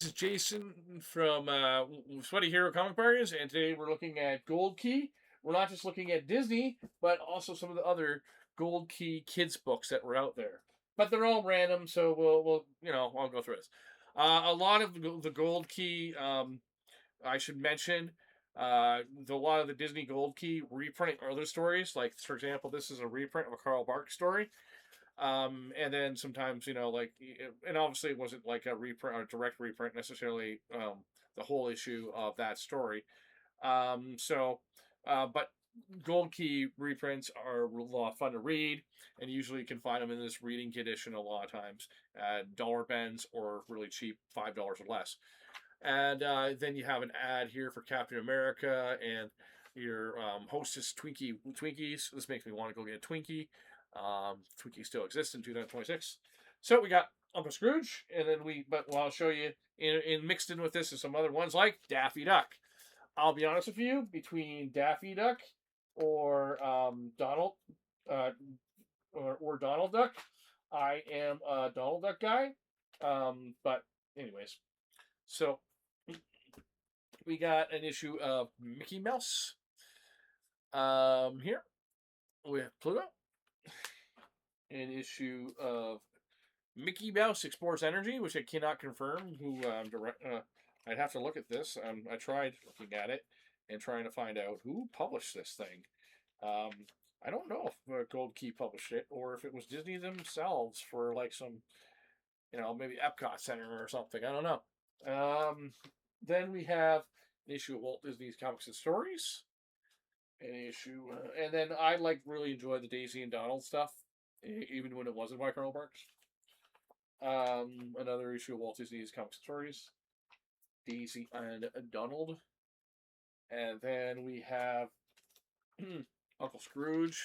This is Jason from Sweaty Hero Comic Bars, and today we're looking at Gold Key. We're not just looking at Disney, but also some of the other Gold Key kids books that were out there. But they're all random, so we'll I'll go through this. A lot of the Gold Key, I should mention, a lot of the Disney Gold Key reprinting other stories. Like for example, this is a reprint of a Carl Barks story. And then sometimes, and obviously it wasn't like a reprint or direct reprint necessarily, the whole issue of that story. But Gold Key reprints are a lot of fun to read, and usually you can find them in this reading condition a lot of times at dollar bends or really cheap, $5 or less. And then you have an ad here for Captain America and your hostess Twinkies. This makes me want to go get a Twinkie. Twinkie still exists in 2026. So we got Uncle Scrooge, and then I'll show you in mixed in with this is some other ones like Daffy Duck. I'll be honest with you, between Daffy Duck or Donald, uh, or Donald Duck, I am a Donald Duck guy. But anyways, so we got an issue of Mickey Mouse. Here we have Pluto. An issue of Mickey Mouse Explores Energy, which I cannot confirm who I'd have to look at this. I tried looking at it and trying to find out who published this thing. I don't know if Gold Key published it or if it was Disney themselves for like some, maybe Epcot Center or something. I don't know. Then we have an issue of Walt Disney's Comics and Stories. An issue, and then I really enjoy the Daisy and Donald stuff, even when it wasn't by Carl Barks. Another issue of Walt Disney's Comics and Stories, Daisy and Donald, and then we have Uncle Scrooge,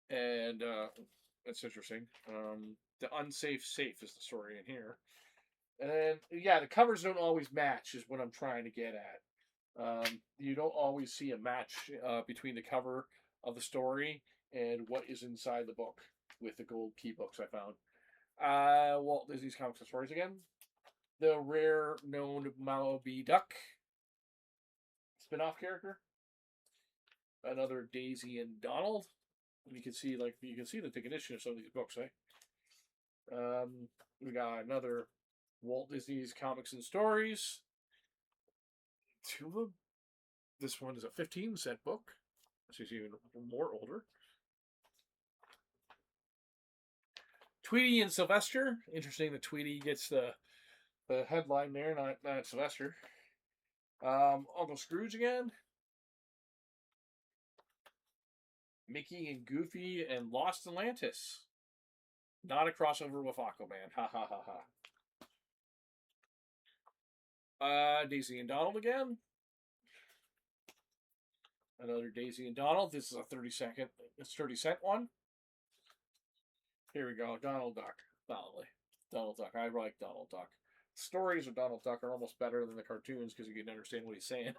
and that's interesting. The Unsafe Safe is the story in here, and then yeah, the covers don't always match, is what I'm trying to get at. You don't always see a match between the cover of the story and what is inside the book with the Gold Key books I found. Walt Disney's Comics and Stories again. The rare known Moby Duck spin-off character. Another Daisy and Donald. You can see the condition of some of these books, we got another Walt Disney's Comics and Stories. Two of them. This one is a 15-cent book. This is even more older. Tweety and Sylvester. Interesting that Tweety gets the headline there, not Sylvester. Uncle Scrooge again. Mickey and Goofy and Lost Atlantis. Not a crossover with Aquaman. Ha ha ha ha. Daisy and Donald again. Another Daisy and Donald. This is a 30-cent one. Here we go. Donald Duck. Donald Duck. I like Donald Duck. Stories of Donald Duck are almost better than the cartoons because you can understand what he's saying.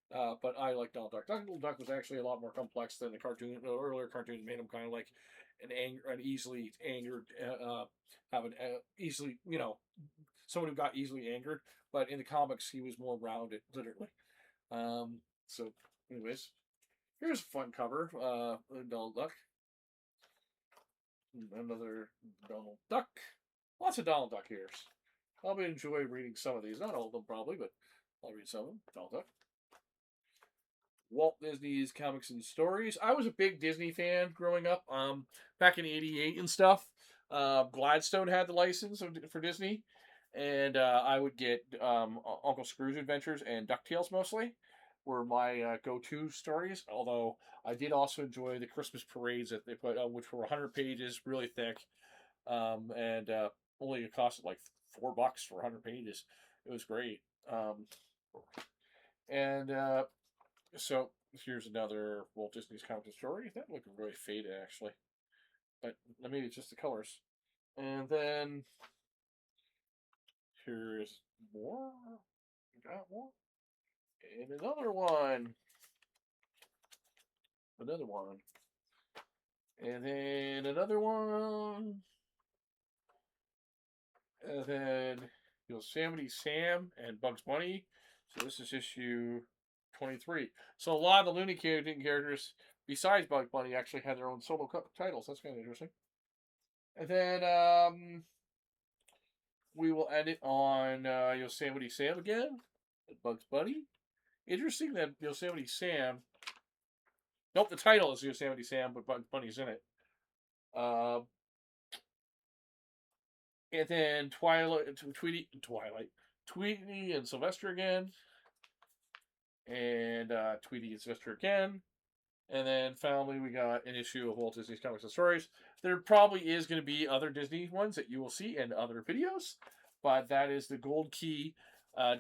But I like Donald Duck. Donald Duck was actually a lot more complex than the cartoon. The earlier cartoons made him kind of like an easily angered, easily, someone who got easily angered. But in the comics, he was more rounded, literally. So, anyways, here's a fun cover. Donald Duck. Another Donald Duck. Lots of Donald Duck here. I'll enjoy reading some of these. Not all of them, probably, but I'll read some of them. Donald Duck. Walt Disney's Comics and Stories. I was a big Disney fan growing up. Back in '88 and stuff. Gladstone had the license for Disney, and I would get Uncle Scrooge Adventures and DuckTales mostly were my go-to stories. Although I did also enjoy the Christmas parades that they put, which were 100 pages, really thick, and only it cost like $4 for 100 pages. It was great. And so here's another Walt Disney's Comics and Story. That looked really faded actually, but maybe it's just the colors. And then here's more. Got more. And another one. Another one. And then another one. And then Yosemite Sam and Bugs Bunny. So this is issue 23. So a lot of the Looney characters, besides Bugs Bunny, actually had their own solo titles. That's kind of interesting. And then we will end it on Yosemite Sam again. Bugs Bunny. Interesting that Yosemite Sam. Nope, the title is Yosemite Sam, but Bugs Bunny's in it. And then Tweety and Sylvester again, and Tweety and Sylvester again. And then finally, we got an issue of Walt Disney's Comics and Stories. There probably is going to be other Disney ones that you will see in other videos, but that is the Gold Key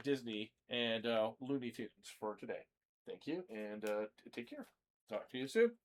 Disney and Looney Tunes for today. Thank you, and take care. Talk to you soon.